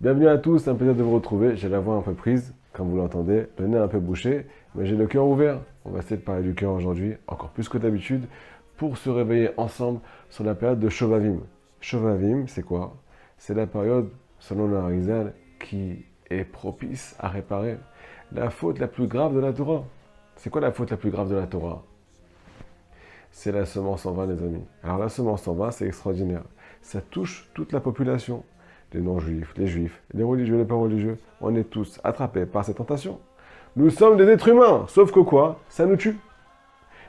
Bienvenue à tous, c'est un plaisir de vous retrouver. J'ai la voix un peu prise, comme vous l'entendez, le nez un peu bouché, mais j'ai le cœur ouvert. On va essayer de parler du cœur aujourd'hui, encore plus que d'habitude, pour se réveiller ensemble sur la période de Shovavim. Shovavim, c'est quoi? C'est la période, selon le Harizal, qui est propice à réparer la faute la plus grave de la Torah. C'est quoi la faute la plus grave de la Torah? C'est la semence en vain, les amis. Alors la semence en vain, c'est extraordinaire. Ça touche toute la population. Les non-juifs, les juifs, les religieux, les pas religieux. On est tous attrapés par cette tentation. Nous sommes des êtres humains, sauf que quoi? Ça nous tue.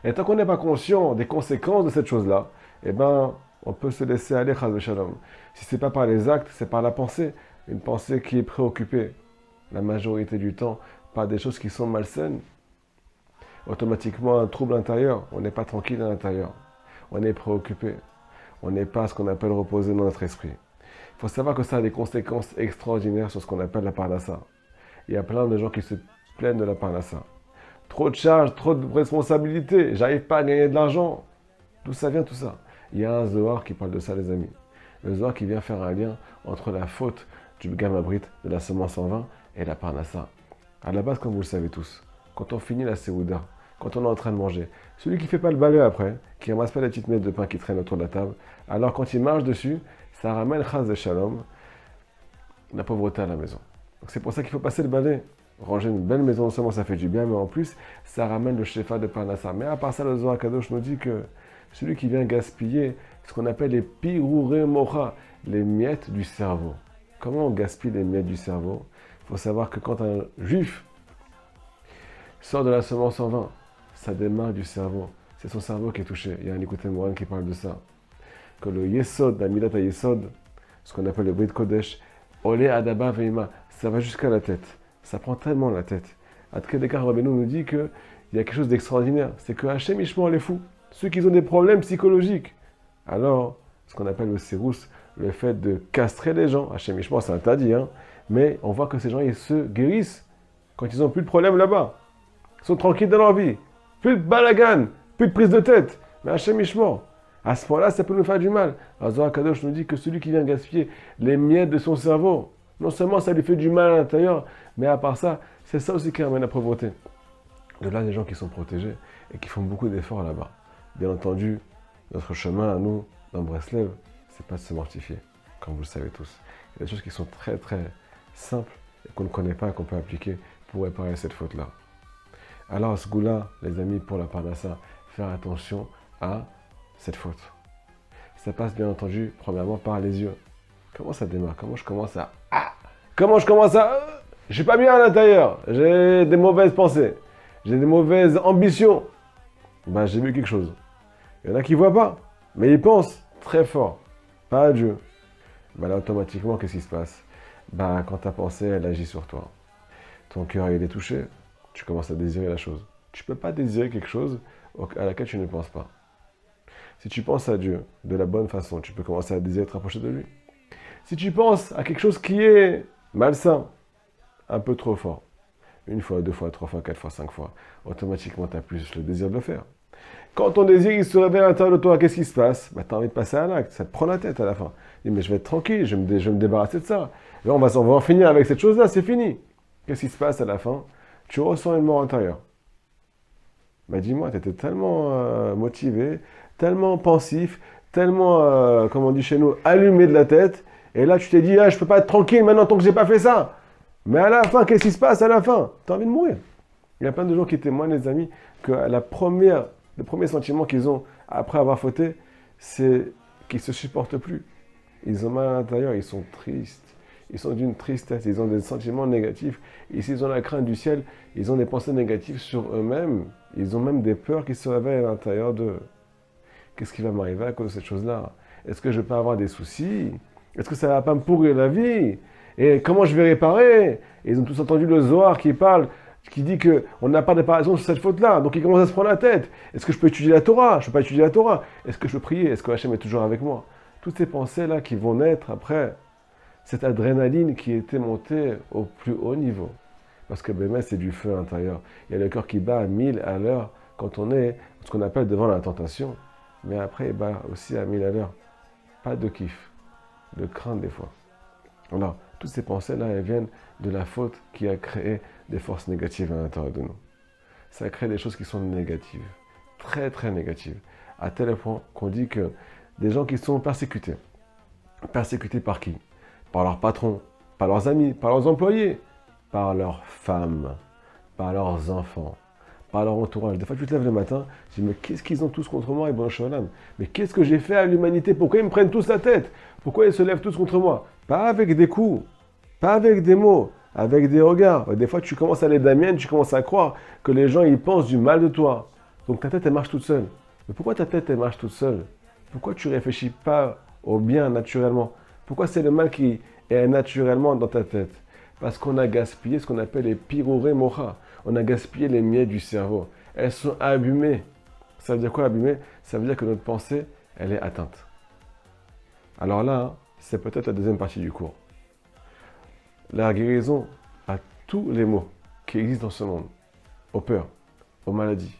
Et tant qu'on n'est pas conscient des conséquences de cette chose-là, eh ben, on peut se laisser aller, chas v'shalom. Si ce n'est pas par les actes, c'est par la pensée. Une pensée qui est préoccupée, la majorité du temps, par des choses qui sont malsaines. Automatiquement, un trouble intérieur. On n'est pas tranquille à l'intérieur. On est préoccupé. On n'est pas ce qu'on appelle reposer dans notre esprit. Il faut savoir que ça a des conséquences extraordinaires sur ce qu'on appelle la parnassa. Il y a plein de gens qui se plaignent de la parnassa. Trop de charges, trop de responsabilités, j'arrive pas à gagner de l'argent. D'où ça vient tout ça? Il y a un Zohar qui parle de ça, les amis. Le Zohar qui vient faire un lien entre la faute du Gamabrit, de la semence en vain, et la parnassa. À la base, comme vous le savez tous, quand on finit la Séouda, quand on est en train de manger, celui qui ne fait pas le balai après, qui ne ramasse pas les petites miettes de pain qui traînent autour de la table, alors quand il marche dessus, ça ramène chas de shalom, la pauvreté à la maison. Donc c'est pour ça qu'il faut passer le balai. Ranger une belle maison, non seulement ça fait du bien, mais en plus, ça ramène le shefa de parnassa. Mais à part ça, le Zohar Kadosh nous dit que celui qui vient gaspiller ce qu'on appelle les piruré mocha, les miettes du cerveau. Comment on gaspille les miettes du cerveau? Il faut savoir que quand un juif sort de la semence en vain, ça démarre du cerveau. C'est son cerveau qui est touché. Il y a un écouté Moran qui parle de ça. Que le Yesod, la Midat Yesod, ce qu'on appelle le Brit Kodesh, Olé Adaba Veima, ça va jusqu'à la tête. Ça prend tellement la tête. Adkedekar Rabbeinu nous dit qu'il y a quelque chose d'extraordinaire. C'est que Hachem Ishmael les fous. Ceux qui ont des problèmes psychologiques. Alors, ce qu'on appelle le Sirus, le fait de castrer les gens. Hachem Ishmael, c'est interdit, hein. Mais on voit que ces gens, ils se guérissent quand ils n'ont plus de problème là-bas. Ils sont tranquilles dans leur vie. Plus de balagan, plus de prise de tête. Mais Hachem Ishmael, à ce point-là, ça peut nous faire du mal. Zohar Kadosh nous dit que celui qui vient gaspiller les miettes de son cerveau, non seulement ça lui fait du mal à l'intérieur, mais à part ça, c'est ça aussi qui ramène la pauvreté. De là, des gens qui sont protégés et qui font beaucoup d'efforts là-bas. Bien entendu, notre chemin à nous, dans Breslev, c'est pas de se mortifier, comme vous le savez tous. Il y a des choses qui sont très très simples et qu'on ne connaît pas et qu'on peut appliquer pour réparer cette faute-là. Alors, ce goût-là, les amis, pour la parnassa, faire attention à cette faute. Ça passe bien entendu, premièrement, par les yeux. Comment ça démarre? Comment je commence à... Comment je commence à... Je suis pas bien à l'intérieur. J'ai des mauvaises pensées. J'ai des mauvaises ambitions. Ben, j'ai vu quelque chose. Il y en a qui ne voient pas, mais ils pensent très fort. Pas à Dieu. Ben là, automatiquement, qu'est-ce qui se passe? Ben, quand ta pensée, elle agit sur toi. Ton cœur, il est touché. Tu commences à désirer la chose. Tu ne peux pas désirer quelque chose à laquelle tu ne penses pas. Si tu penses à Dieu de la bonne façon, tu peux commencer à désirer te rapprocher de lui. Si tu penses à quelque chose qui est malsain, un peu trop fort, une fois, deux fois, trois fois, quatre fois, cinq fois, automatiquement, tu as plus le désir de le faire. Quand ton désir il se réveille à l'intérieur de toi, qu'est-ce qui se passe? Ben, tu as envie de passer à l'acte, ça te prend la tête à la fin. Tu dis, mais je vais être tranquille, je vais me débarrasser de ça. Là, on va en finir avec cette chose-là, c'est fini. Qu'est-ce qui se passe à la fin? Tu ressens une mort intérieure. Ben, dis-moi, tu étais tellement motivé, tellement pensif, tellement, comme on dit chez nous, allumé de la tête, et là tu t'es dit, ah, je ne peux pas être tranquille maintenant tant que je n'ai pas fait ça. Mais à la fin, qu'est-ce qui se passe à la fin? Tu as envie de mourir. Il y a plein de gens qui témoignent, les amis, que le premier sentiment qu'ils ont après avoir fauté, c'est qu'ils ne se supportent plus. Ils ont mal à l'intérieur, ils sont tristes. Ils sont d'une tristesse, ils ont des sentiments négatifs. Et s'ils ont la crainte du ciel, ils ont des pensées négatives sur eux-mêmes. Ils ont même des peurs qui se réveillent à l'intérieur d'eux. Qu'est-ce qui va m'arriver à cause de cette chose-là? Est-ce que je peux avoir des soucis? Est-ce que ça ne va pas me pourrir la vie? Et comment je vais réparer? Et ils ont tous entendu le Zohar qui parle, qui dit qu'on n'a pas de réparation sur cette faute-là. Donc ils commencent à se prendre la tête. Est-ce que je peux étudier la Torah? Je ne peux pas étudier la Torah. Est-ce que je peux prier? Est-ce que Hachem est toujours avec moi? Toutes ces pensées-là qui vont naître après cette adrénaline qui était montée au plus haut niveau. Parce que ben, c'est du feu intérieur. Il y a le cœur qui bat à 1000 à l'heure quand on est ce qu'on appelle devant la tentation. Mais après, il bat aussi à 1000 à l'heure. Pas de kiff, de crainte des fois. Alors, Toutes ces pensées-là, elles viennent de la faute qui a créé des forces négatives à l'intérieur de nous. Ça crée des choses qui sont négatives, très très négatives, à tel point qu'on dit que des gens qui sont persécutés. Persécutés par qui? Par leurs patrons, par leurs amis, par leurs employés, par leurs femmes, par leurs enfants, par leur entourage. Des fois, tu te lèves le matin, tu dis, mais qu'est-ce qu'ils ont tous contre moi, et bon Shalom? Mais qu'est-ce que j'ai fait à l'humanité? Pourquoi ils me prennent tous la tête? Pourquoi ils se lèvent tous contre moi? Pas avec des coups, pas avec des mots, avec des regards. Des fois, tu commences à aller d'amienne, tu commences à croire que les gens, ils pensent du mal de toi. Donc ta tête, elle marche toute seule. Mais pourquoi ta tête, elle marche toute seule? Pourquoi tu ne réfléchis pas au bien naturellement? Pourquoi c'est le mal qui est naturellement dans ta tête? Parce qu'on a gaspillé ce qu'on appelle les piroré mocha. On a gaspillé les miettes du cerveau. Elles sont abîmées. Ça veut dire quoi abîmées? Ça veut dire que notre pensée, elle est atteinte. Alors là, c'est peut-être la deuxième partie du cours. La guérison à tous les maux qui existent dans ce monde, aux peurs, aux maladies,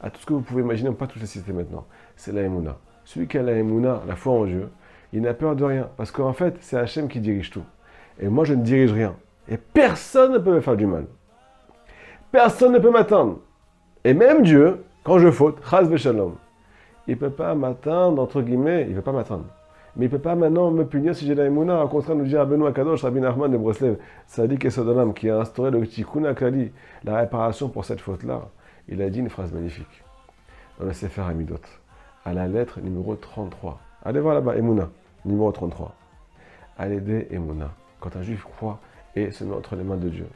à tout ce que vous pouvez imaginer, pas tous les citer maintenant, c'est la Emouna. Celui qui a la Emouna, la foi en Dieu, il n'a peur de rien. Parce qu'en fait, c'est Hachem qui dirige tout. Et moi, je ne dirige rien. Et personne ne peut me faire du mal. Personne ne peut m'atteindre. Et même Dieu, quand je faute, chas v'shalom, il ne peut pas m'atteindre, entre guillemets, il ne peut pas m'atteindre. Mais il ne peut pas maintenant me punir si j'ai la Emouna. Au contraire, nous dit Rabbeinu Akadosh, Rabbi Nachman de Breslev, Sadik et Sodolam, qui a instauré le Tikkun Akali, la réparation pour cette faute-là. Il a dit une phrase magnifique. Dans le Sefer Hamidot, à la lettre numéro 33. Allez voir là-bas, Emouna, numéro 33. Alédé Emouna. Quand un juif croit et se met entre les mains de Dieu.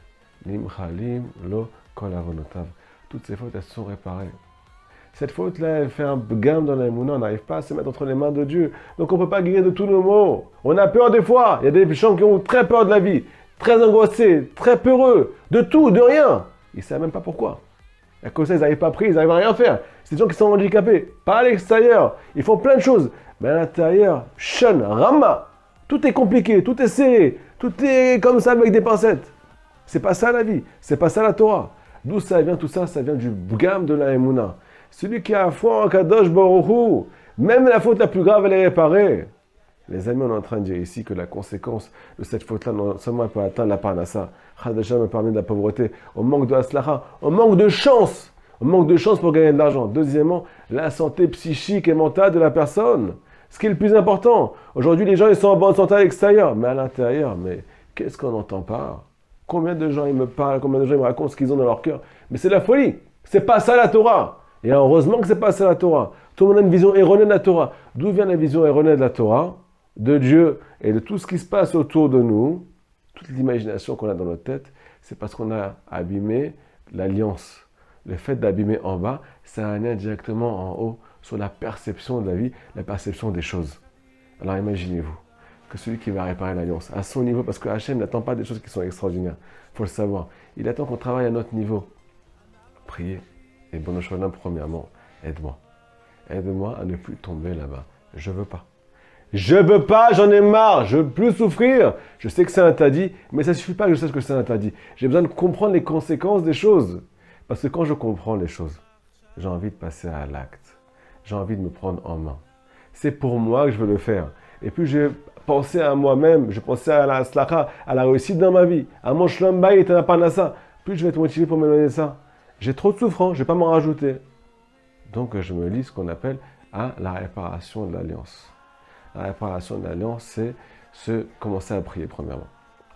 Nimchalim lo kol avonotav. Toutes ces fautes, elles sont réparées. Cette faute-là, elle fait un gamme dans la Emouna. On n'arrive pas à se mettre entre les mains de Dieu. Donc on ne peut pas guérir de tous nos maux. On a peur des fois. Il y a des gens qui ont très peur de la vie, très angoissés, très peureux, de tout, de rien. Ils ne savent même pas pourquoi. À cause de ça, ils n'arrivent pas à prier, ils n'arrivent à rien faire. C'est des gens qui sont handicapés, pas à l'extérieur. Ils font plein de choses. Mais à l'intérieur, shun, rama. Tout est compliqué, tout est serré, tout est comme ça avec des pincettes. C'est pas ça la vie, c'est pas ça la Torah. D'où ça vient tout ça? Ça vient du bgam de la Emouna. Celui qui a foi en Kadosh Baruch Hu, même la faute la plus grave, elle est réparée. Les amis, on est en train de dire ici que la conséquence de cette faute-là, non seulement elle peut atteindre la parnassa, Chadasham me permet de la pauvreté, on manque de aslacha, on manque de chance. On manque de chance pour gagner de l'argent. Deuxièmement, la santé psychique et mentale de la personne. Ce qui est le plus important. Aujourd'hui, les gens, ils sont en bonne santé à l'extérieur. Mais à l'intérieur, mais qu'est-ce qu'on n'entend pas? Combien de gens ils me parlent, combien de gens ils me racontent ce qu'ils ont dans leur cœur? Mais c'est la folie. C'est pas ça la Torah. Et heureusement que c'est pas ça la Torah. Tout le monde a une vision erronée de la Torah. D'où vient la vision erronée de la Torah? De Dieu et de tout ce qui se passe autour de nous. Toute l'imagination qu'on a dans notre tête, c'est parce qu'on a abîmé l'alliance. Le fait d'abîmer en bas, ça a un lien directement en haut sur la perception de la vie, la perception des choses. Alors imaginez-vous que celui qui va réparer l'alliance, à son niveau, parce que Hachem n'attend pas des choses qui sont extraordinaires, il faut le savoir. Il attend qu'on travaille à notre niveau. Priez. Et bon Shalom, premièrement, aide-moi. Aide-moi à ne plus tomber là-bas. Je veux pas. Je veux pas, j'en ai marre, je veux plus souffrir. Je sais que c'est interdit, mais ça suffit pas que je sache que c'est interdit. J'ai besoin de comprendre les conséquences des choses. Parce que quand je comprends les choses, j'ai envie de passer à l'acte. J'ai envie de me prendre en main. C'est pour moi que je veux le faire. Et puis je pensais à moi-même, je pensais à la slacha, à la réussite dans ma vie, à mon shlom bayit et à la parnassa. Plus je vais être motivé pour m'éloigner de ça. J'ai trop de souffrance, je ne vais pas m'en rajouter. Donc je me lis ce qu'on appelle la réparation de l'alliance. La réparation de l'alliance, c'est commencer à prier premièrement.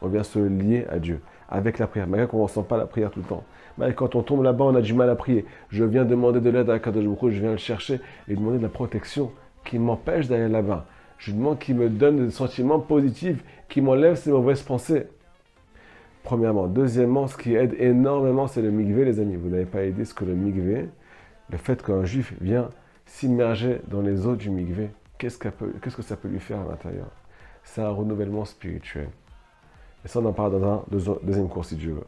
On vient se lier à Dieu avec la prière. Malgré qu'on ne ressent pas la prière tout le temps. Mais quand on tombe là-bas, on a du mal à prier. Je viens demander de l'aide à Kadosh Baruch Hu, je viens le chercher et demander de la protection qui m'empêche d'aller là-bas. Je lui demande qu'il me donne des sentiments positifs, qui m'enlève ces mauvaises pensées. Premièrement. Deuxièmement, ce qui aide énormément, c'est le mikvé, les amis. Vous n'avez pas aidé ce que le mikvé, le fait qu'un juif vient s'immerger dans les eaux du mikvé, qu'est-ce que ça peut lui faire à l'intérieur? C'est un renouvellement spirituel. Et ça, on en parle dans un deuxième cours, si Dieu veut.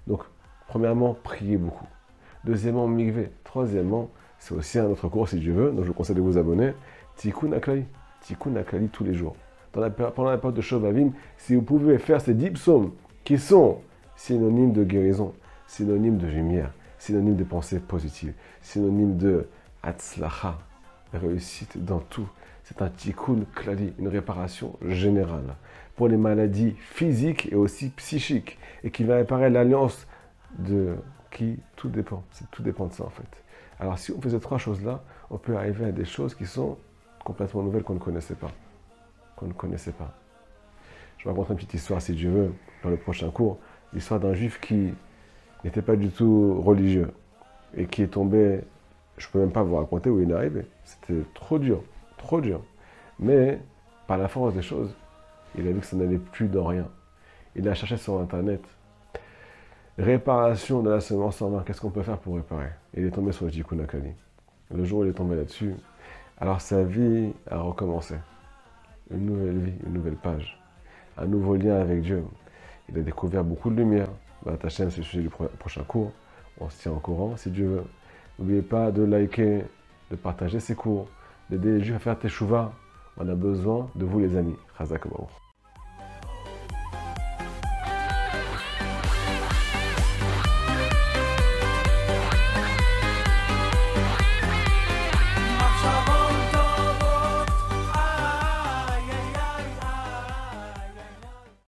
Donc, premièrement, priez beaucoup. Deuxièmement, mikvé. Troisièmement, c'est aussi un autre cours, si Dieu veut. Donc, je vous conseille de vous abonner. Tikkun Aklali. Tikkun Aklali tous les jours. Pendant la période de Shovavim, si vous pouvez faire ces 10 psaumes qui sont synonymes de guérison, synonymes de lumière, synonymes de pensée positive, synonymes de Hatzlacha, réussite dans tout. C'est un tikkun klali, une réparation générale pour les maladies physiques et aussi psychiques, et qui va réparer l'alliance de qui tout dépend. Tout dépend de ça en fait. Alors si on fait ces trois choses-là, on peut arriver à des choses qui sont complètement nouvelles qu'on ne connaissait pas. Je vais raconter une petite histoire, si Dieu veut, dans le prochain cours. L'histoire d'un juif qui n'était pas du tout religieux et qui est tombé, je ne peux même pas vous raconter où il est arrivé. C'était trop dur. Mais par la force des choses, il a vu que ça n'allait plus dans rien. Il a cherché sur Internet. Réparation de la semence en main, qu'est-ce qu'on peut faire pour réparer? Il est tombé sur le Tikkun Akali. Le jour où il est tombé là-dessus, alors sa vie a recommencé. Une nouvelle vie, une nouvelle page. Un nouveau lien avec Dieu. Il a découvert beaucoup de lumière. Ta chaîne, c'est le sujet du prochain cours. On se tient au courant si Dieu veut. N'oubliez pas de liker, de partager ces cours, d'aider les Juifs à faire teshuva. On a besoin de vous les amis. Chazak Baruch.